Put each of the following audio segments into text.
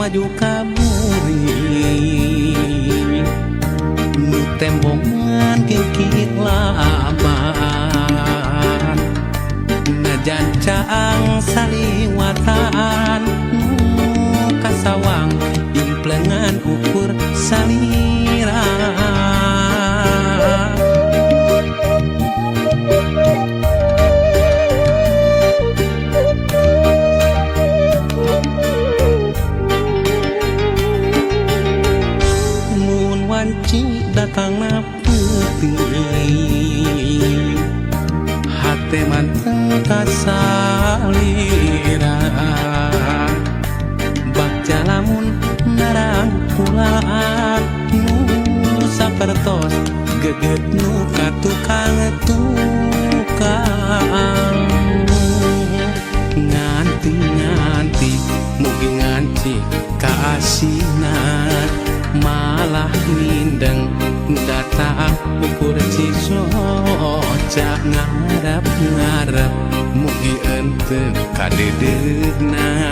maju kaburi nu tembongan kikit laban najan caang saliwatan nu kasawang implengan ukur salira datang na putih hati manteng kasalira bak jalamun narang pulaan nu sapertos geget nu katukang nganti mugi nganti kaasinan malah mindeng datang ukur cisoca ngarep mugi enteu kadedegna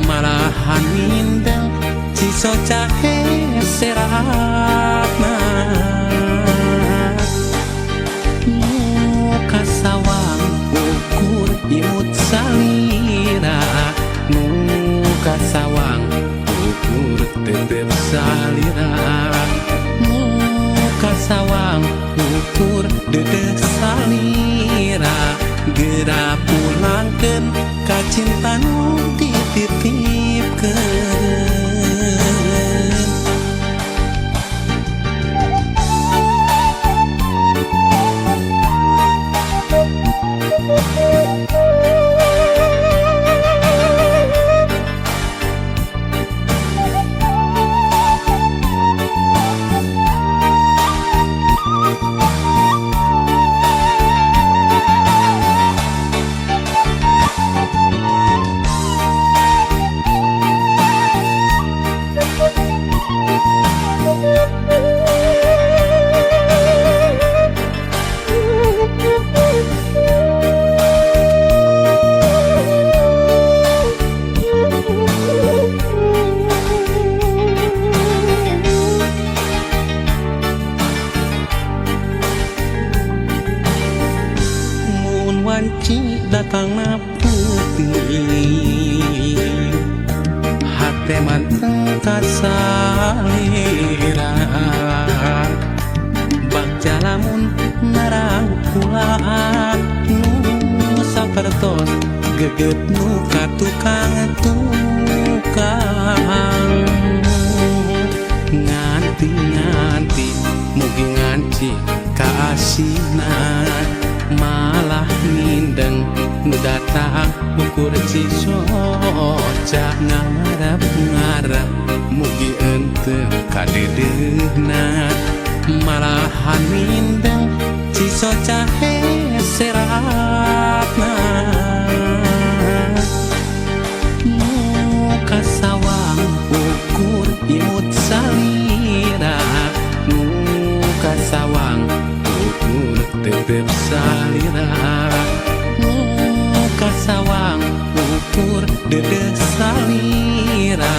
malahan mindeng cisoca seratna muka sawang ukur imut salira muka sawang ukur tetep salira muka sawang ukur dedeh salira gera pulangkeun ka cinta nu dititipkeun datang na putih hati manteng kasalira bak jalamun narang pulaan nu sapertos geget nu katukang nganti mugi nganti kaasinan malah mindeng nu datang ukur cisoca ngarep mugi enteu kadedegna malahan mindeng cisoca seratna muka sawang ukur imut salira muka sawang tetep salira muka sawang ukur dedeh salira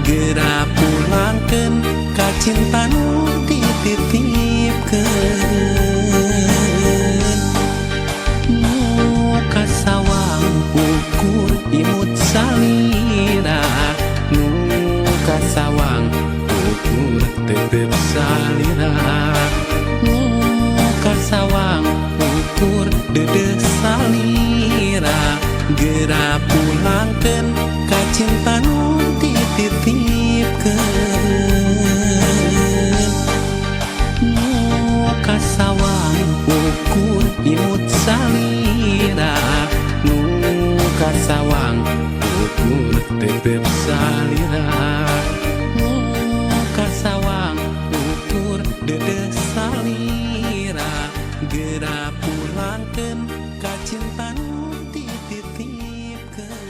gera pulangkeun ka cinta nu dititipkeun muka sawang ukur imut salira muka sawang ukur tetep salira muka sawang ukur dedeh salira gera pulangkeun ka cinta nu dititipkeun muka sawang ukur imut salira muka sawang ukur tetep salira muka sawang ukur dedeh salira gera pulangkeun ka cinta nu dititipkeun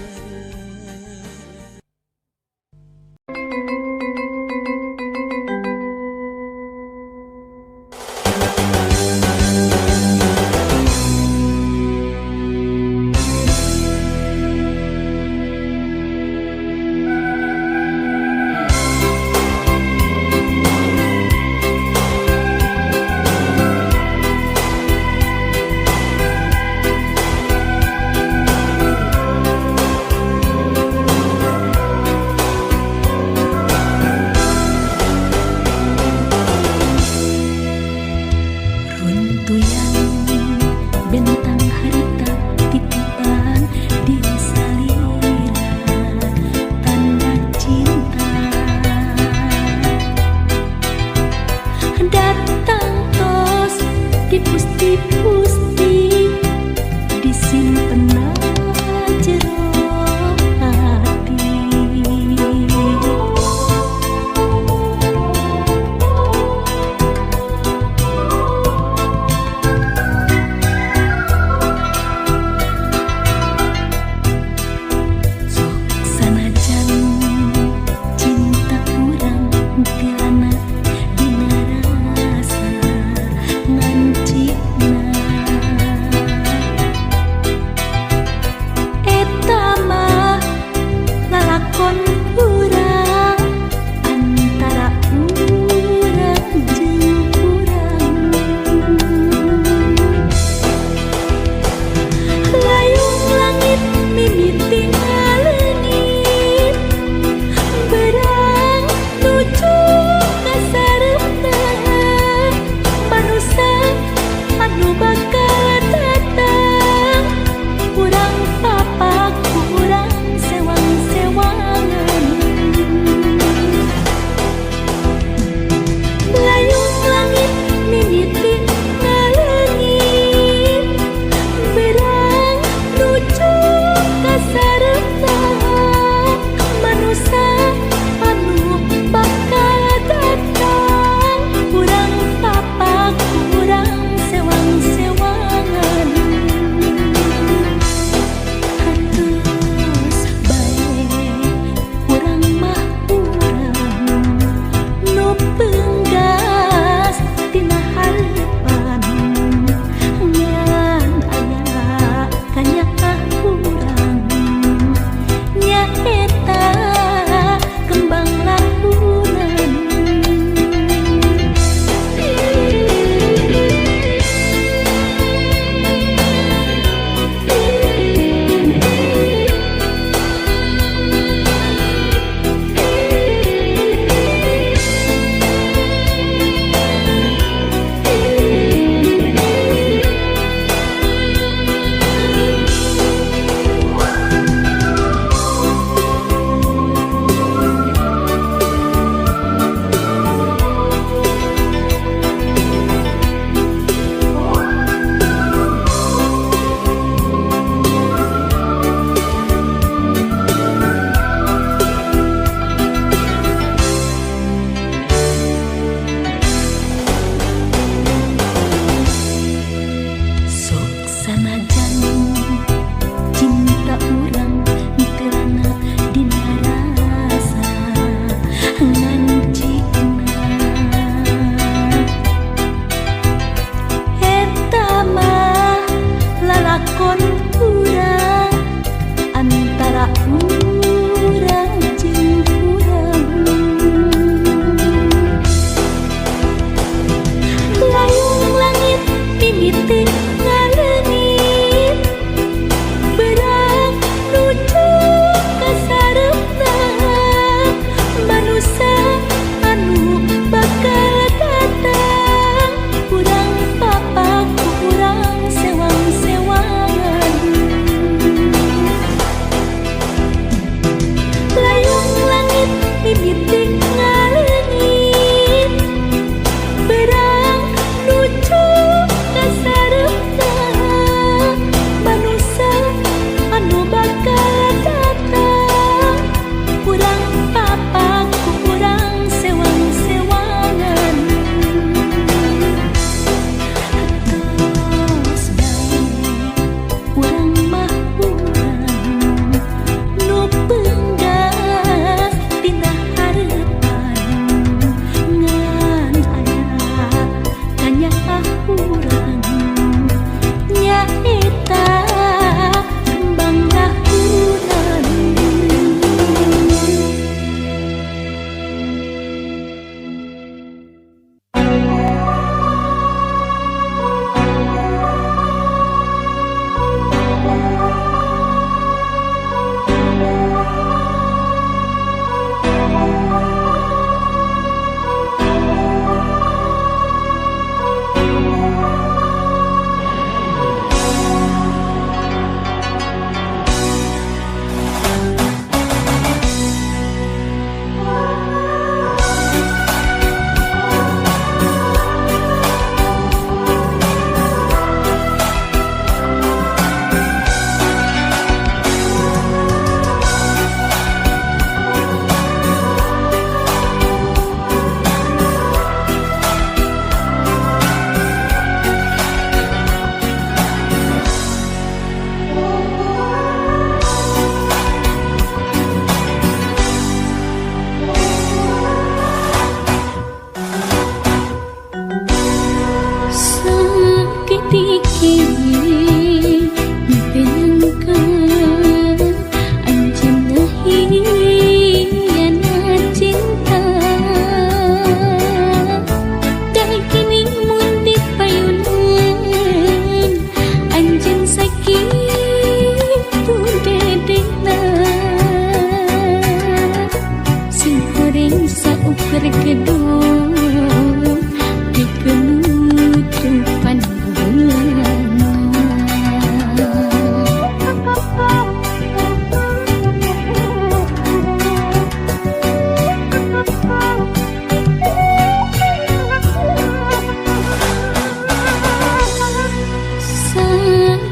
Tuyang bentang harita titipan diri salira tanda cinta. Datang tos tipus-tipusti disimpen jero hati.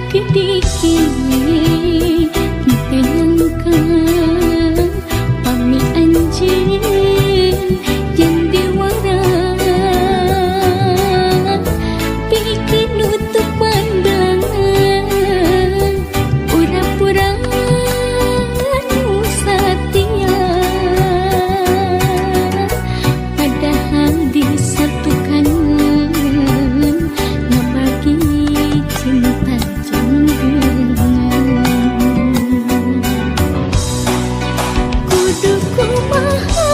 Sakit kita nyangka pami anjing yang dewara bikin nutup pandangan pura-pura nu setia padahal disatukan ngebagi cinta kudu kumaha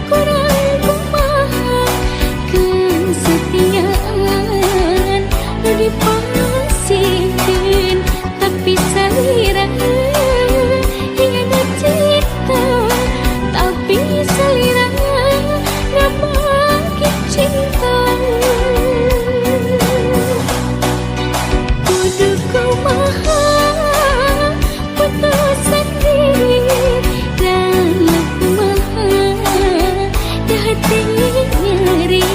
kurang kumaha kesetiaan nu dipasihkeun tapi salira hiana cinta tapi salira ngabagi cinta kudu kumaha putusan diri dan kumaha dah hati nyeri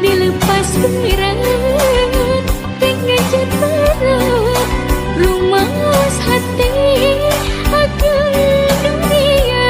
dilepas berat dengan jatuh rumas hati akan dunia.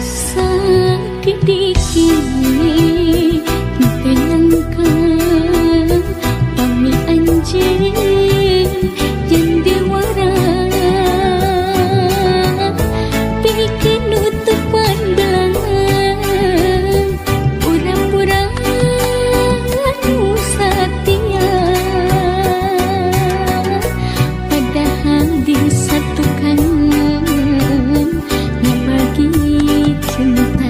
Sakit kita nyangka pami anjing yang dewara bikin nutup pandangan pura-pura nu setia padahal disatukan ngebagi cinta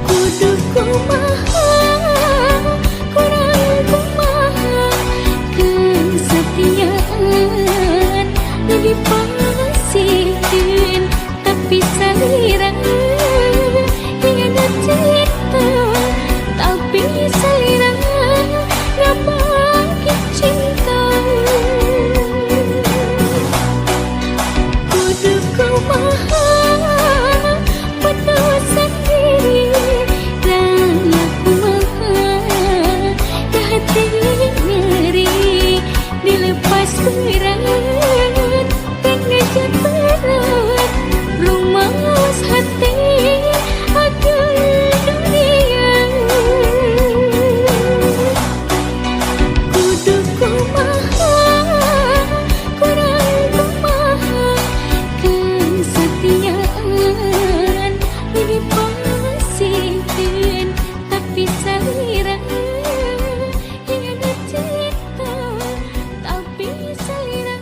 kudu kumaha kurang kumaha kesetiaan nu dipasihkeun tapi salira hiana cinta tapi salira ngabagi cinta kudu kumaha putusan diri dan kumaha dah hati nyeri dilepas berat dengan jatuh rumas hati akan dunia. Kudu kumaha kurang kumaha kesetiaan nu dipasihkeun tapi salira hiana cinta tapi salira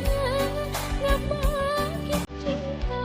ngabagi cinta.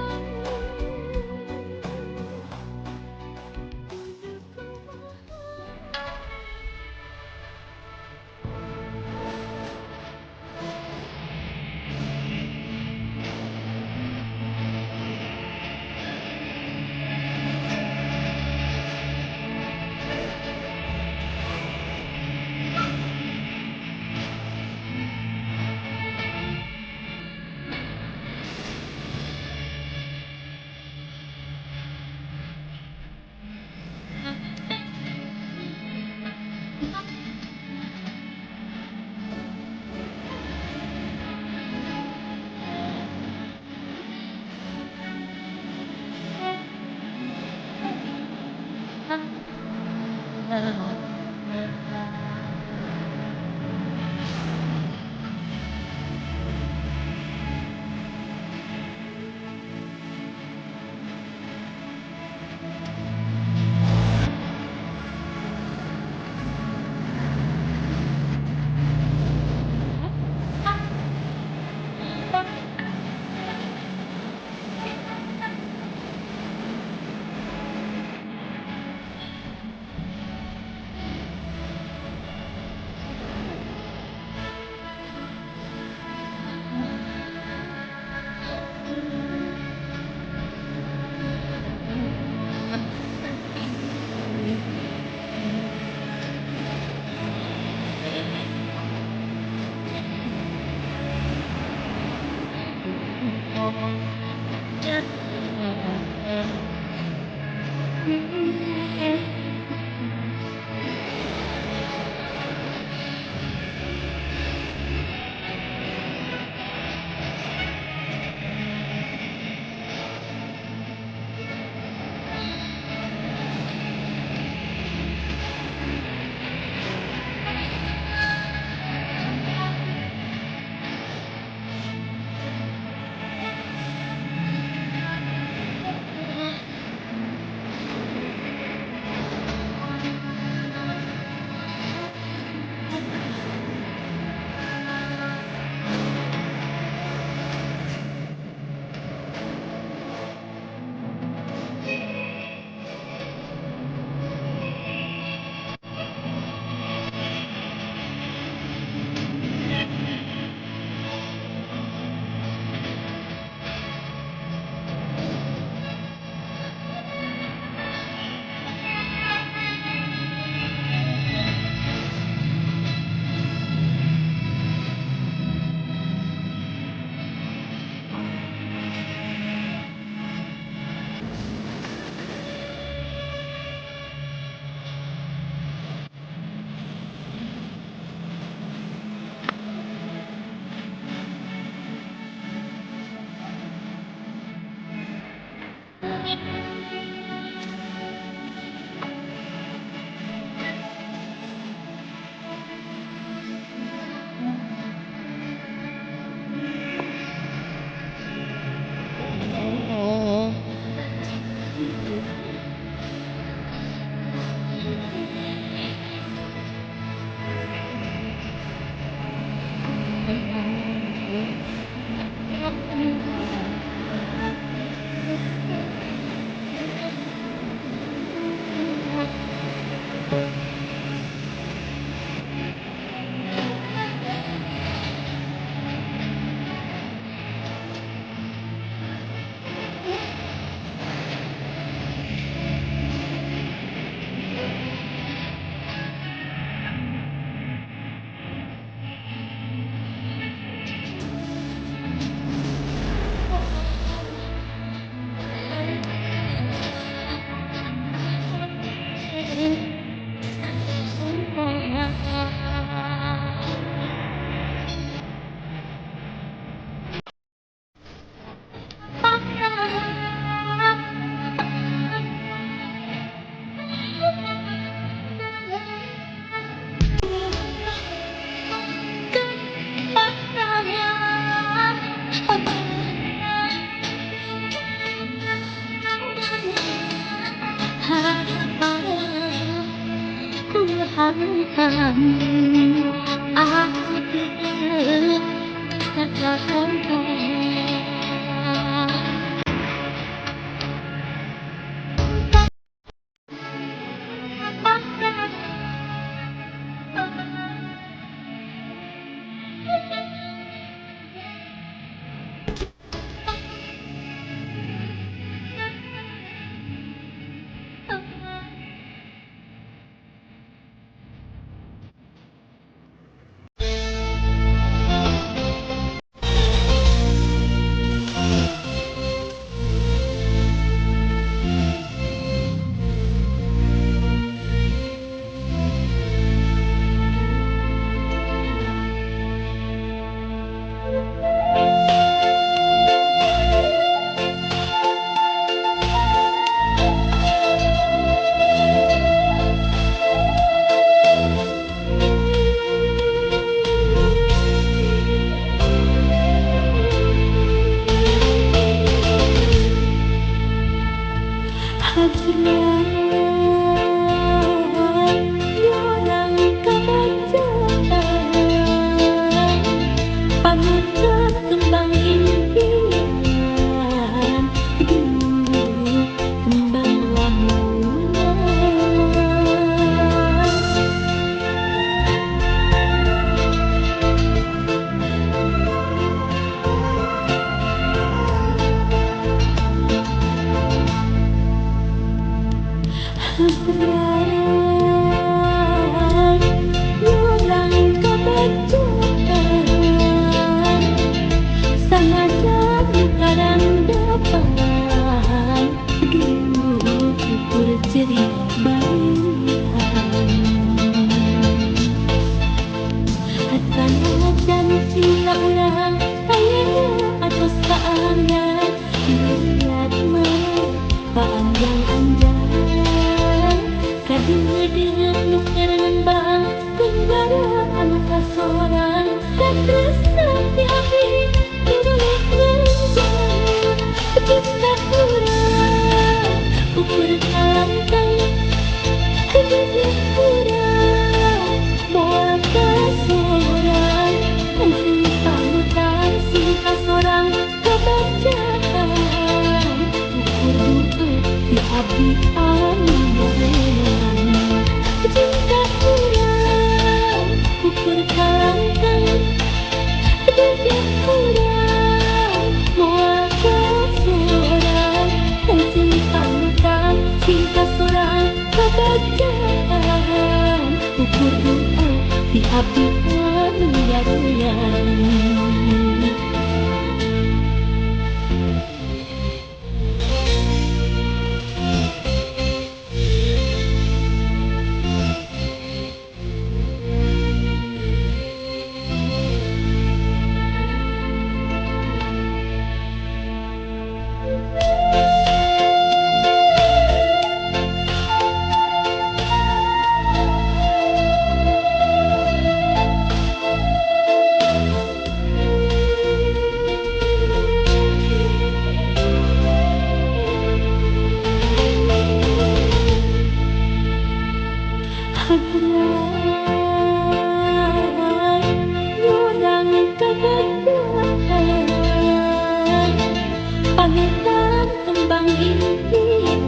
Kembang impian,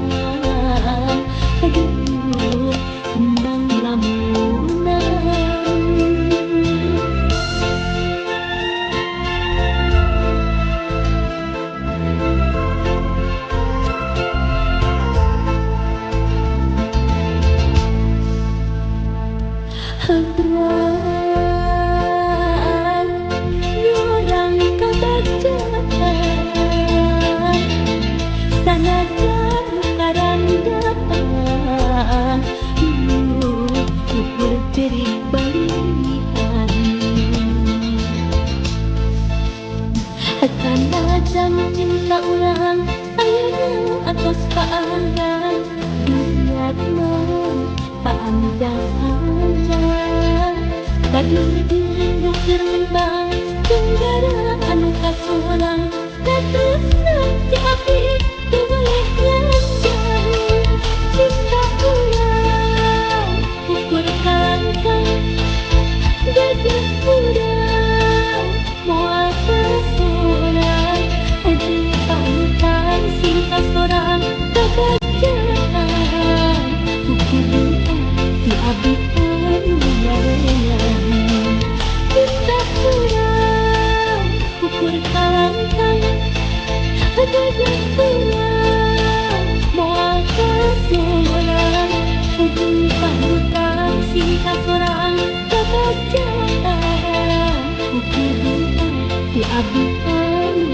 aduh, kembang Hadraan Yurang kabacaan Sanajan karandaan Ukur diri balian Sanajan cinta ulang Ayah atas keadaan Niat panjang-panjang Tadi dirimu terbang Tunggara anu kasulang Terus nanti api Boleh lancar Cinta ulang Ukur kalangkang Gagah kurang Mual seseorang Di panutan cinta seorang Kegagalan Ukur di abdi anu cinta kurang ukur kalangkang gagah kurang moal seseorang di panutan cinta seorang kegagalan ukur di abdi anu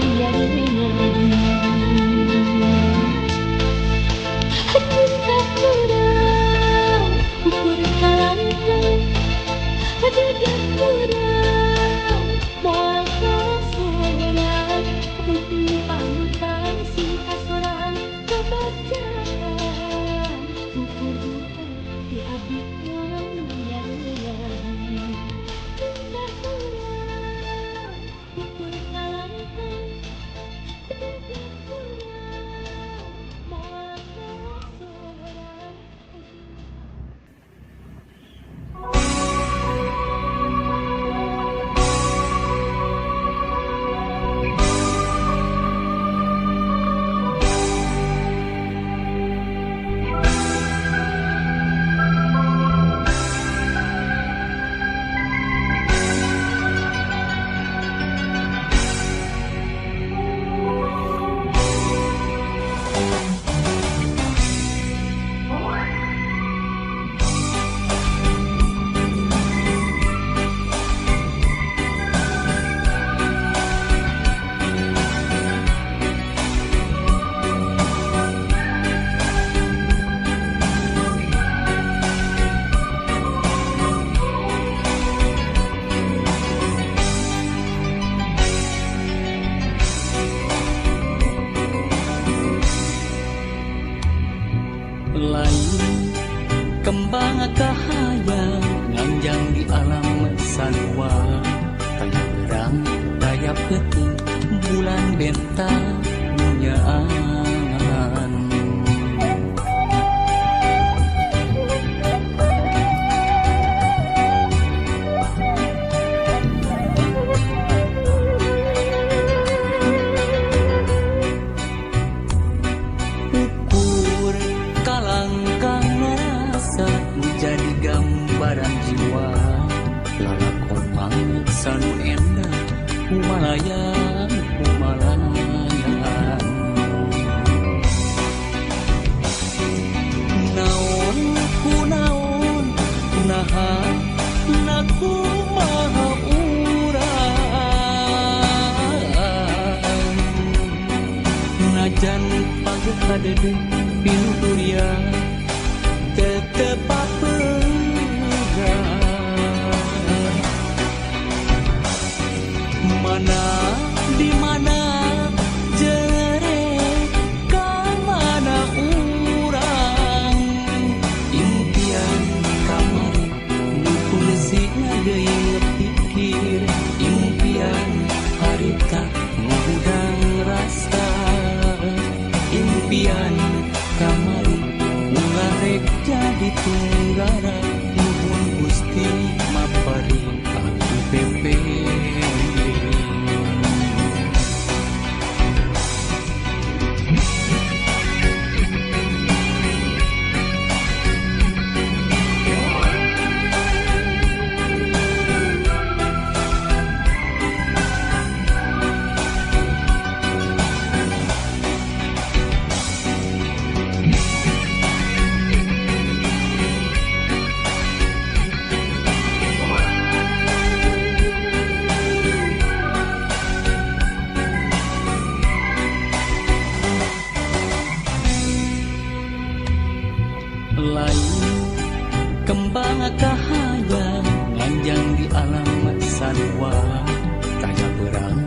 cinta kurang ukur kalangkang gagah kurang moal seseorang di panutan cinta seorang kegagalan ukur di abdi anu cinta kurang ukur kalangkang gagah kurang moal seseorang lain kembang cahaya nganjang di alam sarwa pangerang daya peti bulan bentang munyaan jadi gambaran jiwa lalakopang sanu endah humalayan humalayan naon ku naon naha naku maha urang najan pageh hadede pinurian tepat mana di mana jere ka mana urang impian kamari dipulsi deui pikir impian harita ngudang rasa impian kamari ngarek jadi tunggara nuhun Gusti maparing aku pepe Kembang kahaya nganjang di alam sarwa, taya berang